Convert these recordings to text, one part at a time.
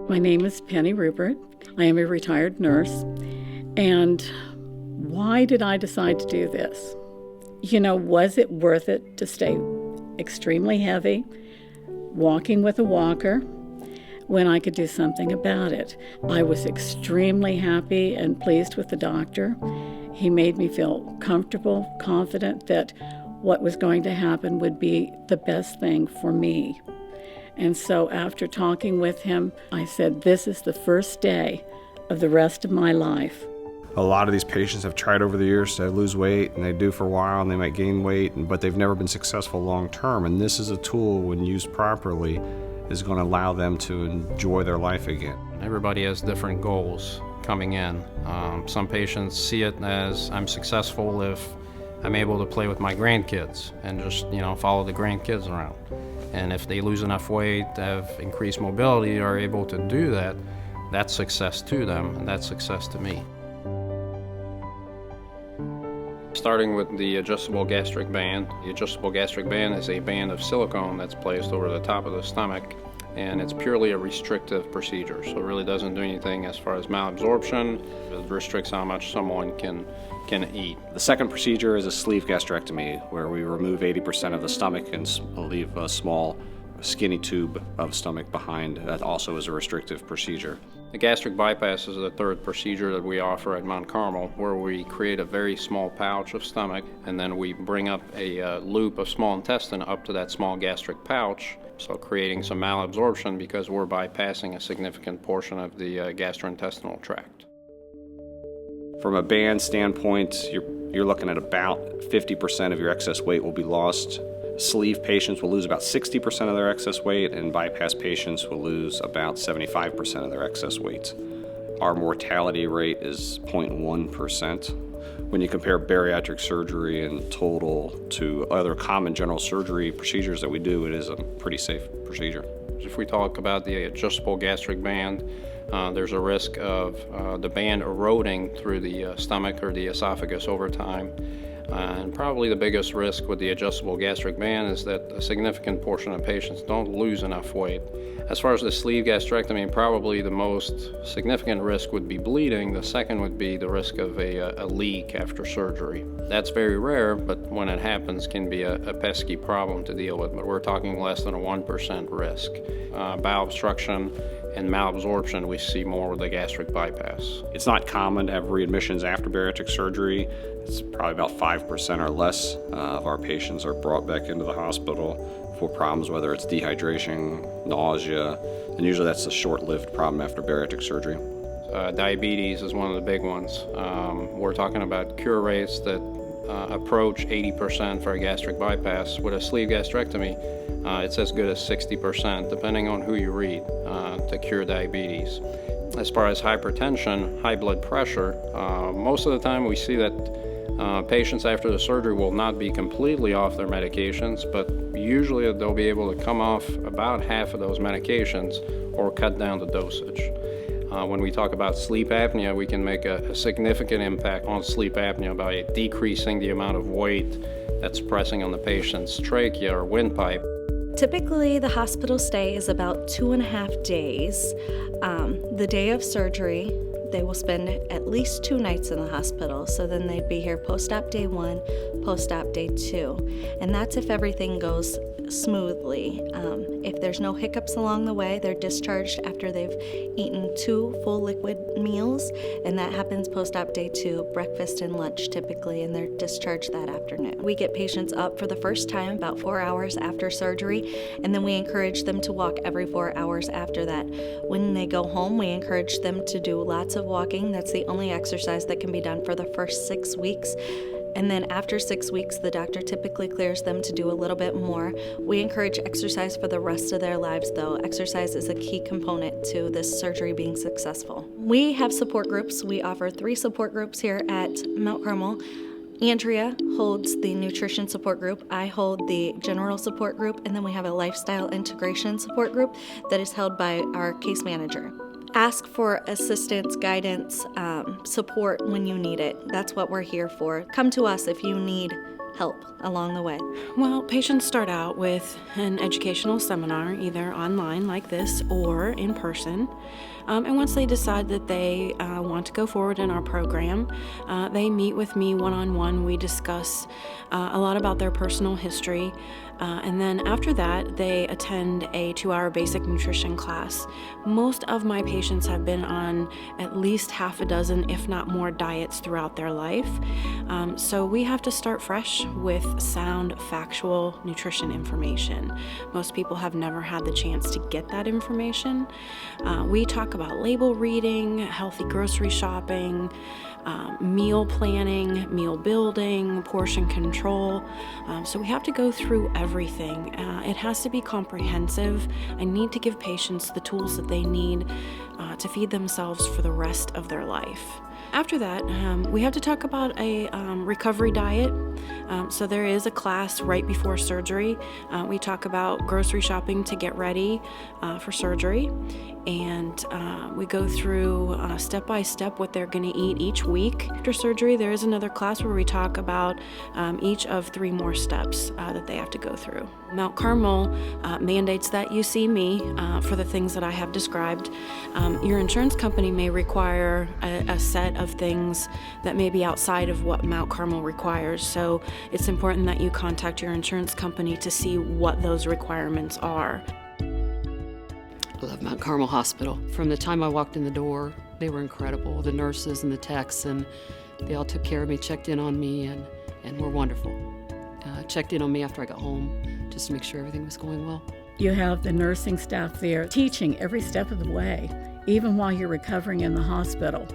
My name is Penny Rupert. I am a retired nurse. And why did I decide to do this? Was it worth it to stay extremely heavy, walking with a walker, when I could do something about it? I was extremely happy and pleased with the doctor. He made me feel comfortable, confident that what was going to happen would be the best thing for me. And so after talking with him, I said, this is the first day of the rest of my life. A lot of these patients have tried over the years to lose weight, and they do for a while, and they might gain weight, but they've never been successful long term. And this is a tool, when used properly, is going to allow them to enjoy their life again. Everybody has different goals coming in. Some patients see it as, I'm successful if I'm able to play with my grandkids and just follow the grandkids around. And if they lose enough weight, have increased mobility, are able to do that, that's success to them, and that's success to me. Starting with the adjustable gastric band. The adjustable gastric band is a band of silicone that's placed over the top of the stomach, and it's purely a restrictive procedure, so it really doesn't do anything as far as malabsorption. It restricts how much someone can eat. The second procedure is a sleeve gastrectomy, where we remove 80% of the stomach and leave a small skinny tube of stomach behind. That also is a restrictive procedure. The gastric bypass is the third procedure that we offer at Mount Carmel, where we create a very small pouch of stomach, and then we bring up a loop of small intestine up to that small gastric pouch, so creating some malabsorption because we're bypassing a significant portion of the gastrointestinal tract. From a band standpoint, you're looking at about 50% of your excess weight will be lost. Sleeve patients will lose about 60% of their excess weight, and bypass patients will lose about 75% of their excess weight. Our mortality rate is 0.1%. When you compare bariatric surgery in total to other common general surgery procedures that we do, it is a pretty safe procedure. If we talk about the adjustable gastric band, there's a risk of the band eroding through the stomach or the esophagus over time. And probably the biggest risk with the adjustable gastric band is that a significant portion of patients don't lose enough weight. As far as the sleeve gastrectomy, probably the most significant risk would be bleeding. The second would be the risk of a leak after surgery. That's very rare, but when it happens can be a pesky problem to deal with, but we're talking less than a 1% risk. Bowel obstruction and malabsorption we see more with the gastric bypass. It's not common to have readmissions after bariatric surgery. It's probably about 5% or less of our patients are brought back into the hospital for problems, whether it's dehydration, nausea, and usually that's a short-lived problem after bariatric surgery. Diabetes is one of the big ones. We're talking about cure rates that approach 80% for a gastric bypass. With a sleeve gastrectomy, it's as good as 60%, depending on who you read, to cure diabetes. As far as hypertension, high blood pressure, most of the time we see that patients after the surgery will not be completely off their medications, but usually they'll be able to come off about half of those medications or cut down the dosage. When we talk about sleep apnea, we can make a significant impact on sleep apnea by decreasing the amount of weight that's pressing on the patient's trachea or windpipe. Typically, the hospital stay is about 2.5 days. The day of surgery, they will spend at least 2 nights in the hospital, so then they'd be here post-op day 1, post-op day 2. And that's if everything goes smoothly. If there's no hiccups along the way, they're discharged after they've eaten 2 full liquid meals, and that happens post-op day 2, breakfast and lunch typically, and they're discharged that afternoon. We get patients up for the first time about 4 hours after surgery, and then we encourage them to walk every 4 hours after that. When they go home, we encourage them to do lots of walking. That's the only exercise that can be done for the first 6 weeks. And then after 6 weeks, the doctor typically clears them to do a little bit more. We encourage exercise for the rest of their lives, though. Exercise is a key component to this surgery being successful. We have support groups. We offer 3 support groups here at Mount Carmel. Andrea holds the nutrition support group, I hold the general support group, and then we have a lifestyle integration support group that is held by our case manager. Ask for assistance, guidance, support when you need it. That's what we're here for. Come to us if you need help along the way? Well, patients start out with an educational seminar, either online like this or in person. And once they decide that they want to go forward in our program, they meet with me one-on-one. We discuss a lot about their personal history. And then after that, they attend a 2-hour basic nutrition class. Most of my patients have been on at least half a dozen, if not more, diets throughout their life. So we have to start fresh with sound, factual nutrition information. Most people have never had the chance to get that information. We talk about label reading, healthy grocery shopping, meal planning, meal building, portion control. So we have to go through everything. It has to be comprehensive. I need to give patients the tools that they need to feed themselves for the rest of their life. After that, we have to talk about a recovery diet. So there is a class right before surgery. We talk about grocery shopping to get ready for surgery. And we go through step by step what they're going to eat each week. After surgery, there is another class where we talk about each of 3 more steps that they have to go through. Mount Carmel mandates that you see me for the things that I have described. Your insurance company may require a set of things that may be outside of what Mount Carmel requires. So it's important that you contact your insurance company to see what those requirements are. I love Mount Carmel Hospital. From the time I walked in the door, they were incredible. The nurses and the techs, and they all took care of me, checked in on me, and were wonderful. Checked in on me after I got home just to make sure everything was going well. You have the nursing staff there teaching every step of the way, even while you're recovering in the hospital.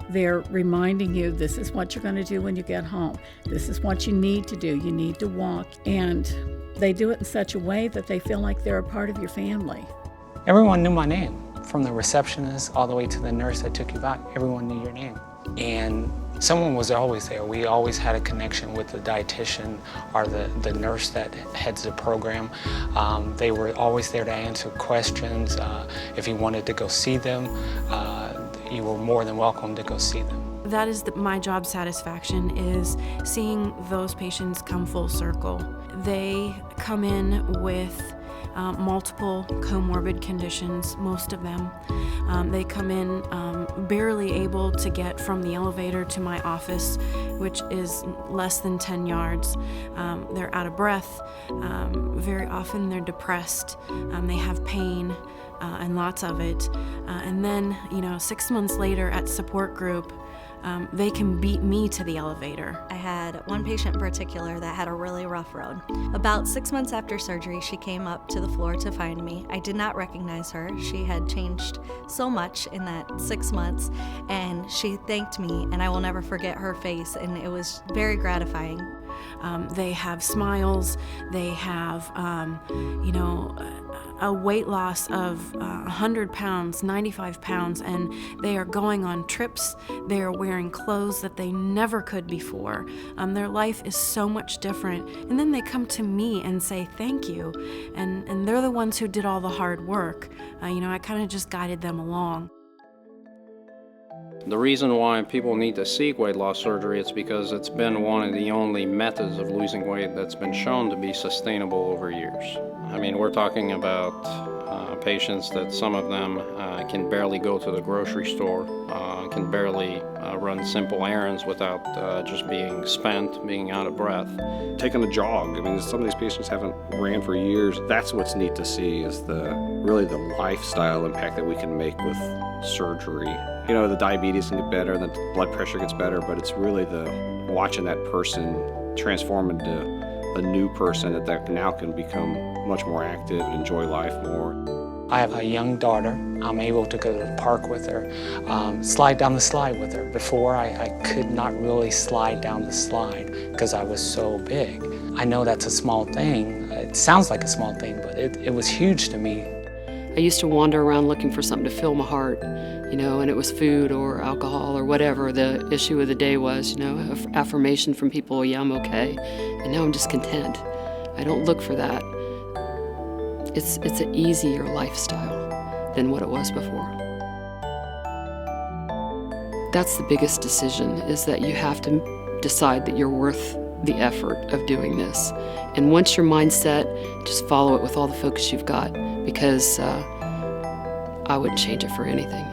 They're reminding you this is what you're going to do when you get home. This is what you need to do. You need to walk. And they do it in such a way that they feel like they're a part of your family. Everyone knew my name, from the receptionist all the way to the nurse that took you back. Everyone knew your name. And someone was always there. We always had a connection with the dietitian or the nurse that heads the program. They were always there to answer questions. If you wanted to go see them, you were more than welcome to go see them. That is my job satisfaction, is seeing those patients come full circle. They come in with multiple comorbid conditions, most of them. They come in barely able to get from the elevator to my office, which is less than 10 yards. They're out of breath. Very often they're depressed. They have pain, and lots of it. And then, 6 months later at support group, they can beat me to the elevator. I had one patient in particular that had a really rough road. About 6 months after surgery, she came up to the floor to find me. I did not recognize her. She had changed so much in that 6 months, and she thanked me, and I will never forget her face, and it was very gratifying. They have smiles. They have, a weight loss of 100 pounds, 95 pounds, and they are going on trips. They are wearing clothes that they never could before. Their life is so much different. And then they come to me and say thank you. And they're the ones who did all the hard work. I kind of just guided them along. The reason why people need to seek weight loss surgery is because it's been one of the only methods of losing weight that's been shown to be sustainable over years. I mean, we're talking about patients that some of them can barely go to the grocery store, can barely run simple errands without just being spent, being out of breath. Taking a jog. I mean, some of these patients haven't ran for years. That's what's neat to see, is really the lifestyle impact that we can make with surgery. The diabetes can get better, the blood pressure gets better, but it's really watching that person transform into a new person that now can become much more active and enjoy life more. I have a young daughter. I'm able to go to the park with her, slide down the slide with her. Before, I could not really slide down the slide because I was so big. I know that's a small thing. It sounds like a small thing, but it was huge to me. I used to wander around looking for something to fill my heart, and it was food or alcohol or whatever the issue of the day was, affirmation from people, yeah, I'm okay. And now I'm just content. I don't look for that. It's an easier lifestyle than what it was before. That's the biggest decision, is that you have to decide that you're worth the effort of doing this. And once your mind's set, just follow it with all the focus you've got, because I wouldn't change it for anything.